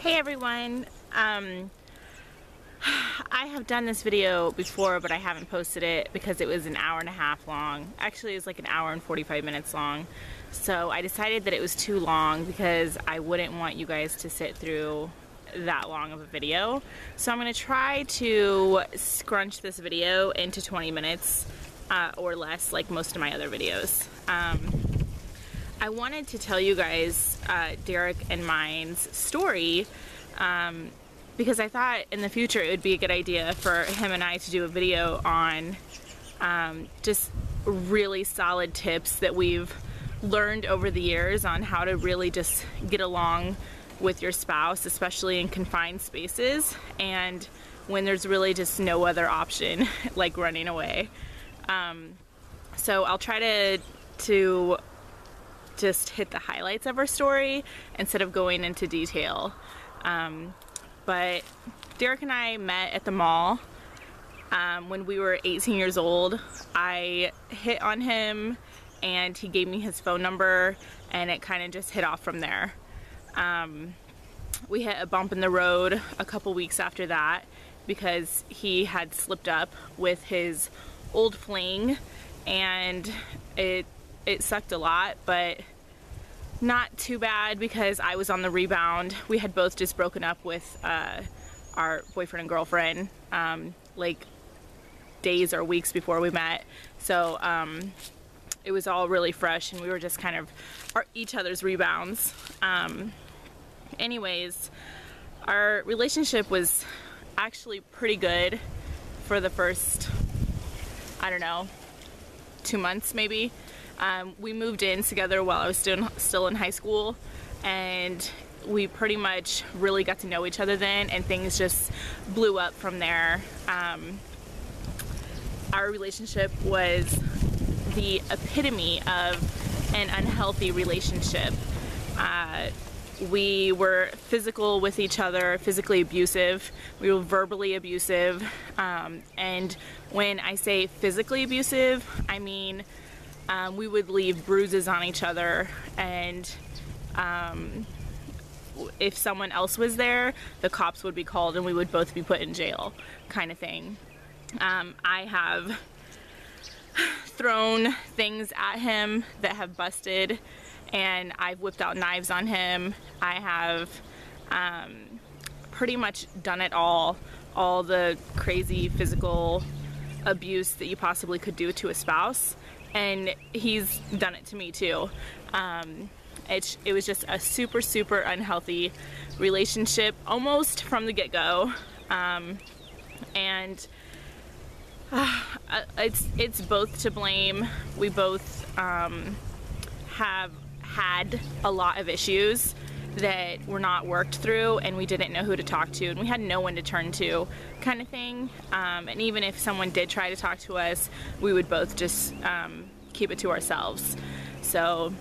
Hey everyone, I have done this video before, but I haven't posted it because it was an hour and a half long. Actually, it was like an hour and 45 minutes long. So I decided that it was too long because I wouldn't want you guys to sit through that long of a video. So I'm going to try to scrunch this video into 20 minutes or less, like most of my other videos. I wanted to tell you guys Derek and mine's story because I thought in the future it would be a good idea for him and I to do a video on just really solid tips that we've learned over the years on how to really just get along with your spouse, especially in confined spaces and when there's really just no other option like running away. So I'll try to just hit the highlights of our story instead of going into detail. But Derek and I met at the mall when we were 18 years old. I hit on him and he gave me his phone number and it kind of just hit off from there. We hit a bump in the road a couple weeks after that because he had slipped up with his old fling and it sucked a lot, but not too bad because I was on the rebound. We had both just broken up with our boyfriend and girlfriend like days or weeks before we met. So it was all really fresh and we were just kind of each other's rebounds. Anyways, our relationship was actually pretty good for the first, I don't know, 2 months maybe. We moved in together while I was still in high school, and we pretty much really got to know each other then, and things just blew up from there. Our relationship was the epitome of an unhealthy relationship. We were physical with each other, physically abusive. We were verbally abusive. And when I say physically abusive, I mean we would leave bruises on each other, and if someone else was there, the cops would be called and we would both be put in jail, kind of thing. I have thrown things at him that have busted, and I've whipped out knives on him. I have pretty much done it all the crazy physical abuse that you possibly could do to a spouse, and he's done it to me too. It was just a super unhealthy relationship almost from the get-go, and it's both to blame. We both have had a lot of issues that were not worked through, and we didn't know who to talk to, and we had no one to turn to, kind of thing. And even if someone did try to talk to us, we would both just keep it to ourselves. So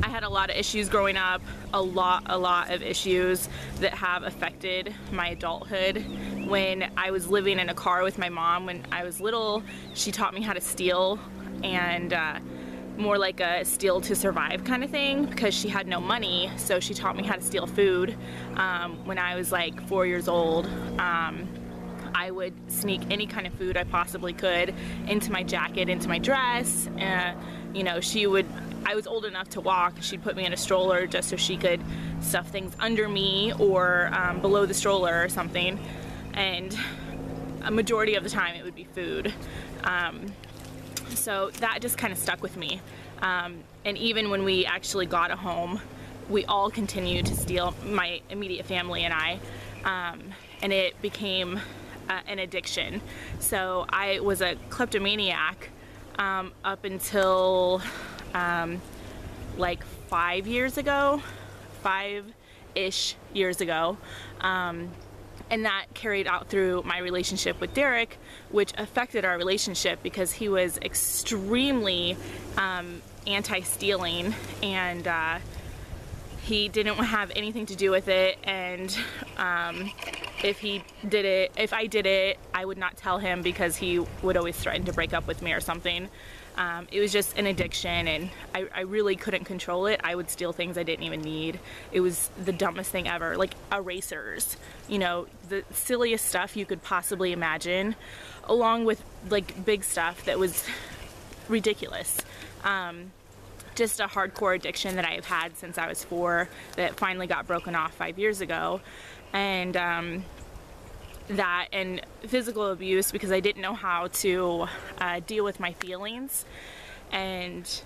I had a lot of issues growing up, a lot of issues that have affected my adulthood. When I was living in a car with my mom when I was little, she taught me how to steal, and more like a steal to survive kind of thing, because she had no money, so she taught me how to steal food. When I was like 4 years old, I would sneak any kind of food I possibly could into my jacket, into my dress. You know, I was old enough to walk, she'd put me in a stroller just so she could stuff things under me or below the stroller or something, and a majority of the time it would be food. So that just kind of stuck with me. And even when we actually got a home, we all continued to steal, my immediate family and I, and it became an addiction. So I was a kleptomaniac up until like 5 years ago, 5-ish years ago. And that carried out through my relationship with Derek, which affected our relationship because he was extremely anti-stealing, and he didn't have anything to do with it. And if I did it, I would not tell him because he would always threaten to break up with me or something. It was just an addiction, and I really couldn't control it. I would steal things I didn't even need. It was the dumbest thing ever, like erasers, you know, the silliest stuff you could possibly imagine, along with like big stuff that was ridiculous. Just a hardcore addiction that I have had since I was 4 that finally got broken off 5 years ago. And that and physical abuse, because I didn't know how to deal with my feelings, and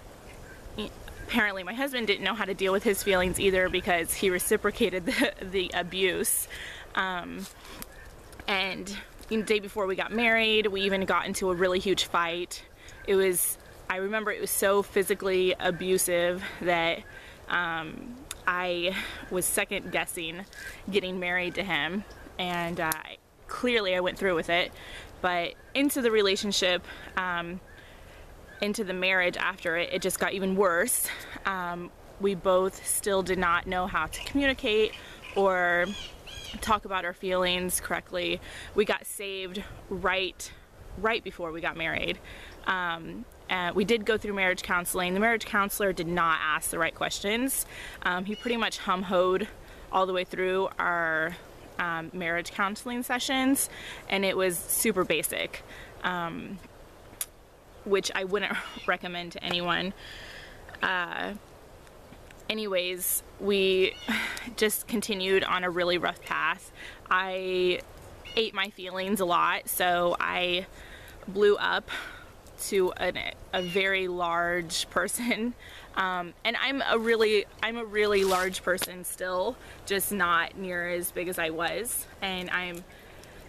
apparently my husband didn't know how to deal with his feelings either, because he reciprocated the abuse. And the day before we got married, we even got into a really huge fight. I remember it was so physically abusive that I was second guessing getting married to him, and clearly I went through with it. But into the relationship, into the marriage after it, it just got even worse. We both still did not know how to communicate or talk about our feelings correctly. We got saved right before we got married. We did go through marriage counseling. The marriage counselor did not ask the right questions. He pretty much hum-hoed all the way through our marriage counseling sessions, and it was super basic, which I wouldn't recommend to anyone. Anyways, we just continued on a really rough path. I ate my feelings a lot, so I blew up to a very large person, and I'm a really large person still, just not near as big as I was, and I'm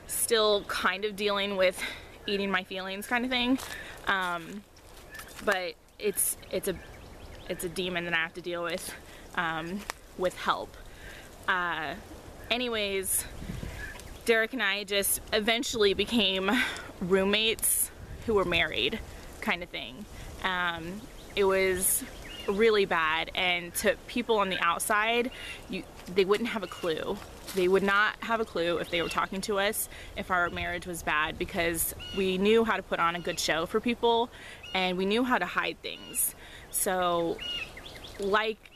still kind of dealing with eating my feelings kind of thing, but it's a demon that I have to deal with help. Anyways, Derek and I just eventually became roommates who were married, kind of thing. It was really bad, and to people on the outside, they wouldn't have a clue. They would not have a clue if they were talking to us if our marriage was bad, because we knew how to put on a good show for people, and we knew how to hide things. So, like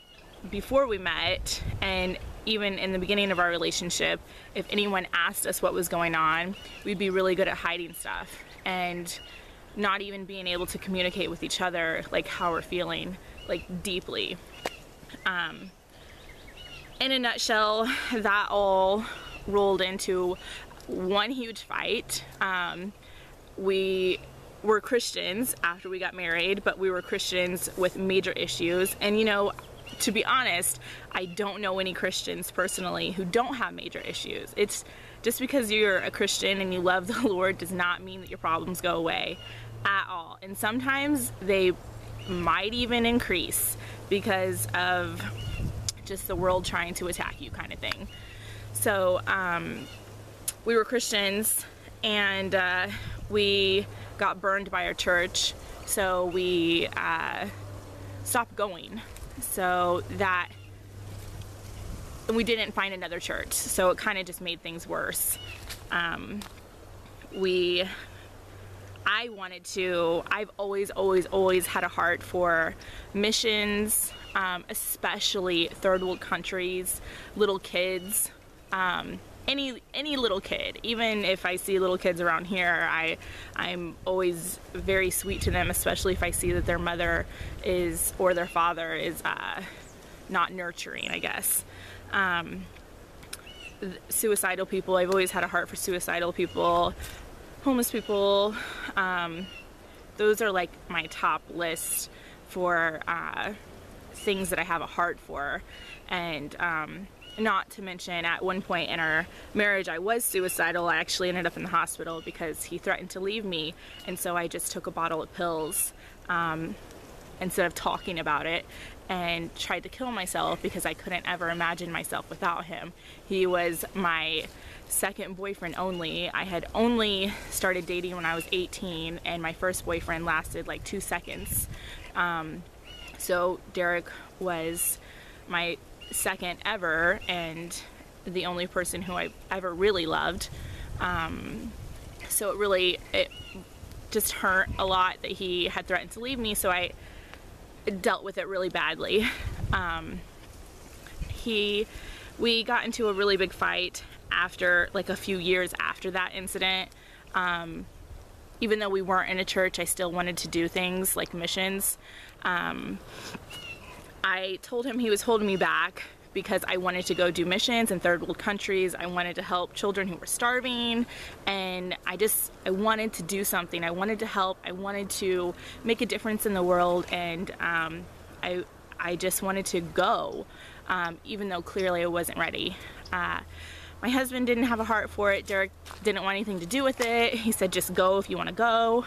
before we met, and even in the beginning of our relationship, if anyone asked us what was going on, we'd be really good at hiding stuff and not even being able to communicate with each other like how we're feeling, like deeply. In a nutshell, that all rolled into one huge fight. We were Christians after we got married, but we were Christians with major issues. And you know, to be honest, I don't know any Christians personally who don't have major issues. It's just because you're a Christian and you love the Lord does not mean that your problems go away at all. And sometimes they might even increase because of just the world trying to attack you, kind of thing. So we were Christians, and we got burned by our church, so we stopped going. So that, and we didn't find another church, so it kind of just made things worse. I've always had a heart for missions, especially third world countries, little kids, any little kid. Even if I see little kids around here, I'm always very sweet to them, especially if I see that their mother is, or their father is not nurturing, I guess. Suicidal people, I've always had a heart for suicidal people, homeless people. Those are like my top list for things that I have a heart for. And not to mention, at one point in our marriage, I was suicidal. I actually ended up in the hospital because he threatened to leave me, and so I just took a bottle of pills instead of talking about it, and tried to kill myself because I couldn't ever imagine myself without him. He was my second boyfriend only. I had only started dating when I was 18, and my first boyfriend lasted like 2 seconds. So Derek was my second ever, and the only person who I ever really loved. So it just hurt a lot that he had threatened to leave me, so I dealt with it really badly. We got into a really big fight after, like, a few years after that incident. Even though we weren't in a church, I still wanted to do things like missions. I told him he was holding me back because I wanted to go do missions in third world countries. I wanted to help children who were starving, and I wanted to do something. I wanted to help. I wanted to make a difference in the world, and I just wanted to go, even though clearly I wasn't ready. My husband didn't have a heart for it. Derek didn't want anything to do with it. He said, just go if you want to go.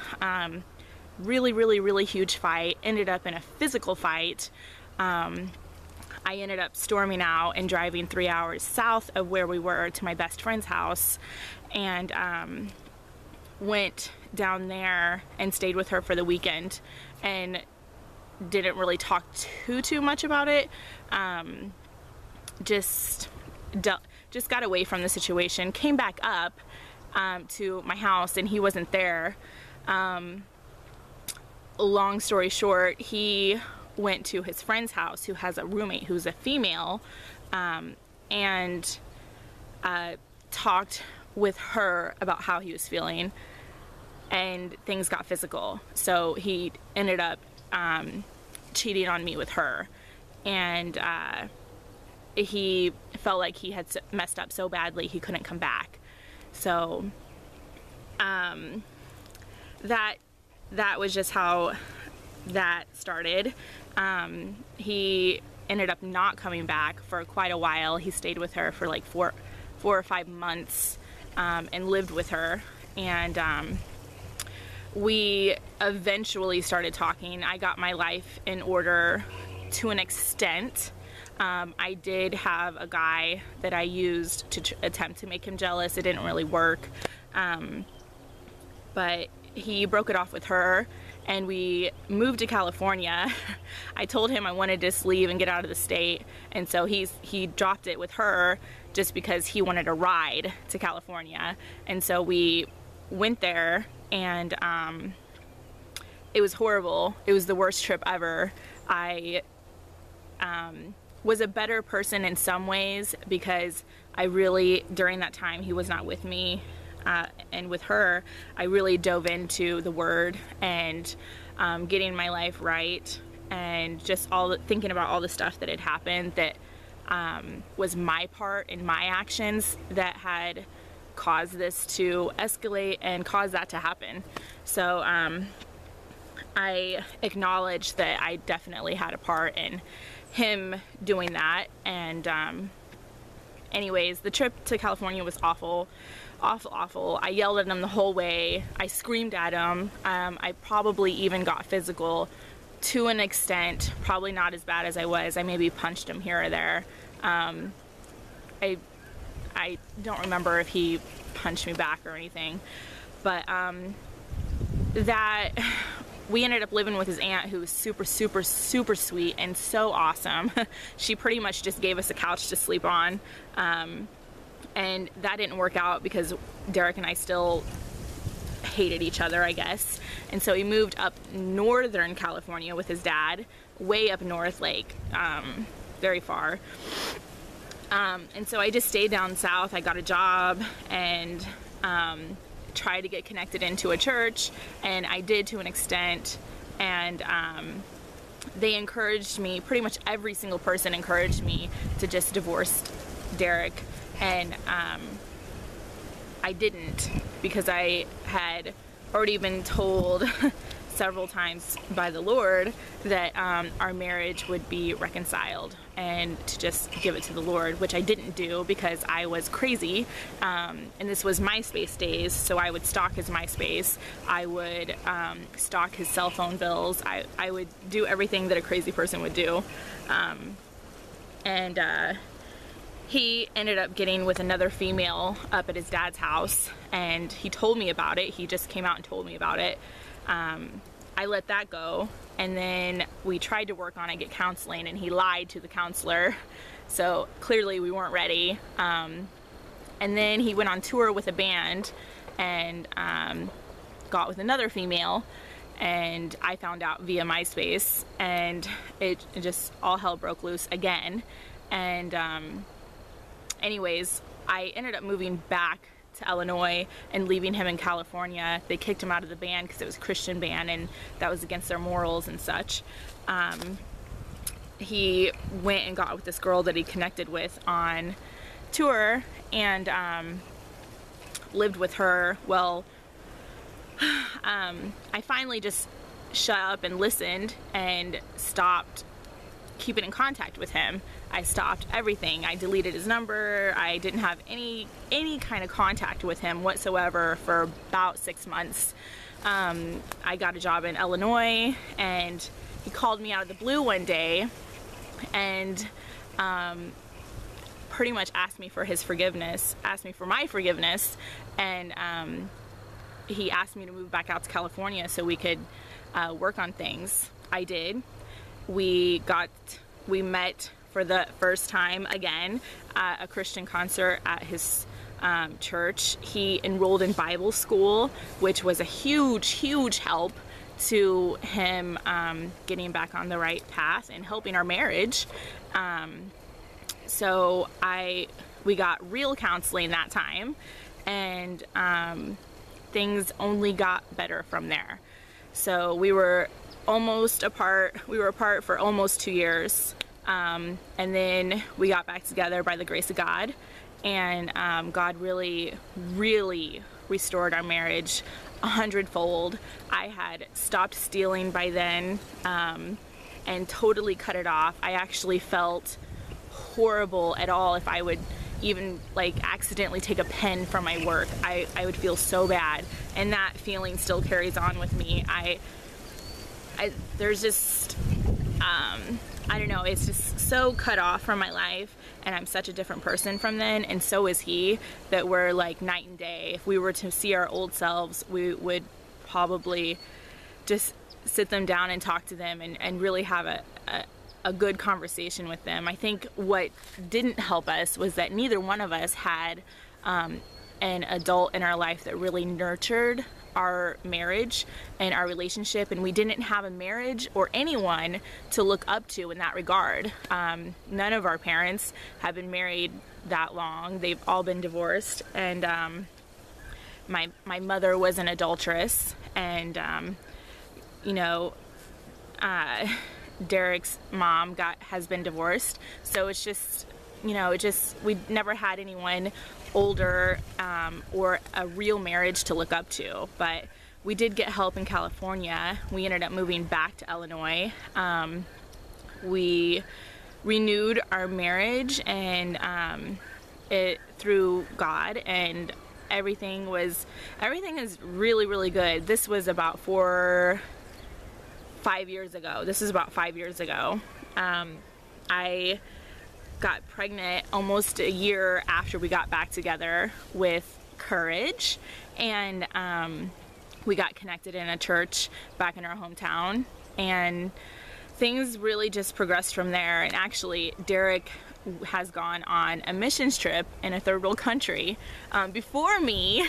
Really, really, really huge fight. Ended up in a physical fight. I ended up storming out and driving 3 hours south of where we were to my best friend's house, and went down there and stayed with her for the weekend, and didn't really talk too much about it. Just got away from the situation, came back up to my house, and he wasn't there. Long story short, he went to his friend's house who has a roommate who's a female, and talked with her about how he was feeling, and things got physical. So he ended up cheating on me with her, and he felt like he had messed up so badly he couldn't come back. So that was just how that started. He ended up not coming back for quite a while. He stayed with her for like four or 5 months, and lived with her, and we eventually started talking. I got my life in order to an extent. I did have a guy that I used to attempt to make him jealous. It didn't really work, but he broke it off with her, and we moved to California. I told him I wanted to just leave and get out of the state, and so he dropped it with her just because he wanted a ride to California. And so we went there, and it was horrible. It was the worst trip ever. I was a better person in some ways because I really, during that time he was not with me, and with her, I really dove into the Word and getting my life right, and just thinking about all the stuff that had happened that was my part in my actions that had caused this to escalate and caused that to happen. So I acknowledge that I definitely had a part in him doing that. And anyways, the trip to California was awful. Awful. I yelled at him the whole way. I screamed at him. I probably even got physical to an extent, probably not as bad as I was. I maybe punched him here or there. I don't remember if he punched me back or anything, but we ended up living with his aunt, who was super sweet and so awesome. She pretty much just gave us a couch to sleep on. And that didn't work out because Derek and I still hated each other, I guess. And so he moved up northern California with his dad, way up north, like very far. And so I just stayed down south. I got a job and tried to get connected into a church, and I did to an extent. And they encouraged me, pretty much every single person encouraged me to just divorce Derek. And I didn't, because I had already been told several times by the Lord that our marriage would be reconciled, and to just give it to the Lord, which I didn't do because I was crazy. And this was MySpace days, so I would stalk his MySpace. I would stalk his cell phone bills. I would do everything that a crazy person would do. He ended up getting with another female up at his dad's house, and he told me about it. He just came out and told me about it. I let that go, and then we tried to work on it, get counseling, and he lied to the counselor. So clearly we weren't ready. And then he went on tour with a band, and got with another female, and I found out via MySpace, and it just all hell broke loose again. And anyways, I ended up moving back to Illinois and leaving him in California. They kicked him out of the band because it was a Christian band and that was against their morals and such. He went and got with this girl that he connected with on tour and lived with her. Well, I finally just shut up and listened and stopped keeping in contact with him. I stopped everything. I deleted his number. I didn't have any kind of contact with him whatsoever for about 6 months. I got a job in Illinois, and he called me out of the blue one day and pretty much asked me for his forgiveness, asked me for my forgiveness, and he asked me to move back out to California so we could work on things. I did. We met for the first time again at a Christian concert at his church. He enrolled in Bible school, which was a huge help to him getting back on the right path and helping our marriage. So we got real counseling that time, and things only got better from there. So we were almost apart. We were apart for almost 2 years. And then we got back together by the grace of God, and God really restored our marriage 100-fold. I had stopped stealing by then and totally cut it off. I actually felt horrible at all if I would even like accidentally take a pen from my work. I would feel so bad, and that feeling still carries on with me. There's just I don't know, it's just so cut off from my life, and I'm such a different person from then, and so is he, that we're like night and day. If we were to see our old selves, we would probably just sit them down and talk to them and really have a good conversation with them. I think what didn't help us was that neither one of us had an adult in our life that really nurtured our marriage and our relationship, and we didn't have a marriage or anyone to look up to in that regard. None of our parents have been married that long. They've all been divorced, and my mother was an adulteress, and you know, Derek's mom has been divorced. So it's just, you know, we never had anyone older or a real marriage to look up to. But we did get help in California. We ended up moving back to Illinois. We renewed our marriage, and through God, and everything is really good. This was about 5 years ago. This is about 5 years ago. I got pregnant almost a year after we got back together with Courage, and we got connected in a church back in our hometown, and things really just progressed from there. And actually, Derek has gone on a missions trip in a third world country before me,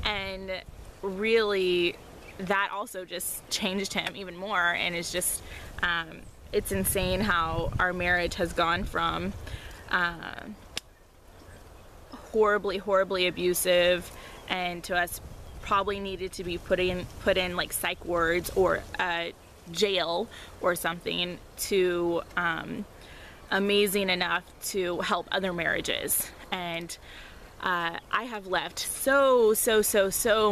and really that also just changed him even more. And it's just it's insane how our marriage has gone from horribly abusive, and to us probably needed to be put in like psych wards or jail or something, to amazing enough to help other marriages. And I have left so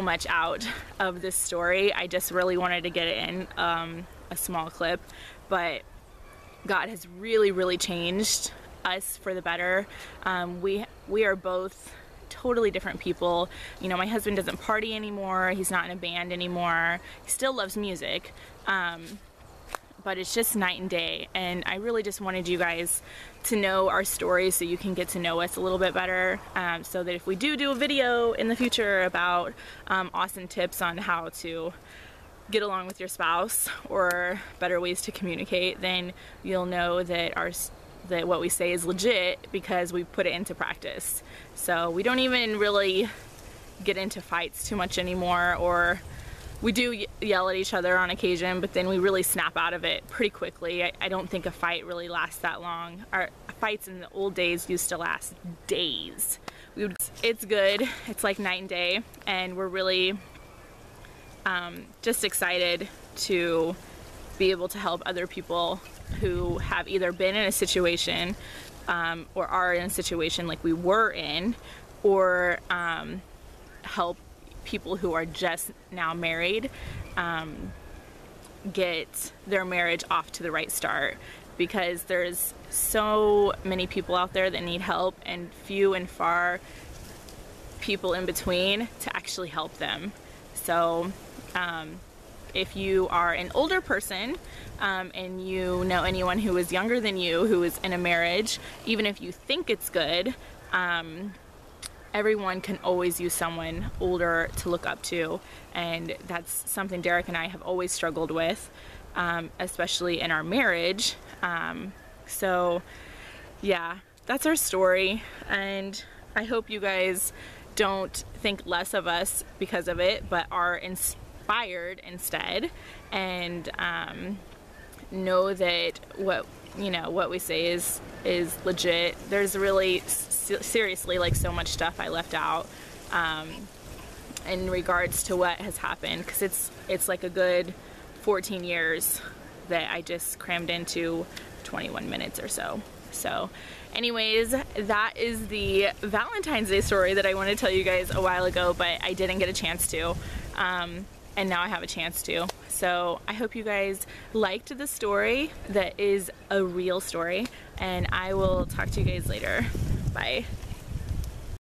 much out of this story. I just really wanted to get it in a small clip, but God has really changed us for the better. We are both totally different people. You know, my husband doesn't party anymore. He's not in a band anymore. He still loves music, but it's just night and day. And I really just wanted you guys to know our story so you can get to know us a little bit better, so that if we do a video in the future about awesome tips on how to get along with your spouse or better ways to communicate, then you'll know that what we say is legit because we put it into practice. So we don't even really get into fights too much anymore, or we do yell at each other on occasion, but then we really snap out of it pretty quickly. I don't think a fight really lasts that long. Our fights in the old days used to last days. It's good. It's like night and day, and we're really just excited to be able to help other people who have either been in a situation or are in a situation like we were in, or help people who are just now married get their marriage off to the right start, because there's so many people out there that need help, and few and far people in between to actually help them. So if you are an older person and you know anyone who is younger than you who is in a marriage, even if you think it's good, everyone can always use someone older to look up to, and that's something Derek and I have always struggled with, especially in our marriage. So yeah, that's our story, and I hope you guys don't think less of us because of it, but are inspired instead, and know that what we say is legit. There's really seriously like so much stuff I left out in regards to what has happened, because it's like a good 14 years that I just crammed into 21 minutes or so. So anyways, that is the Valentine's Day story that I wanted to tell you guys a while ago, but I didn't get a chance to, and now I have a chance to. So I hope you guys liked the story. That is a real story, and I will talk to you guys later. Bye.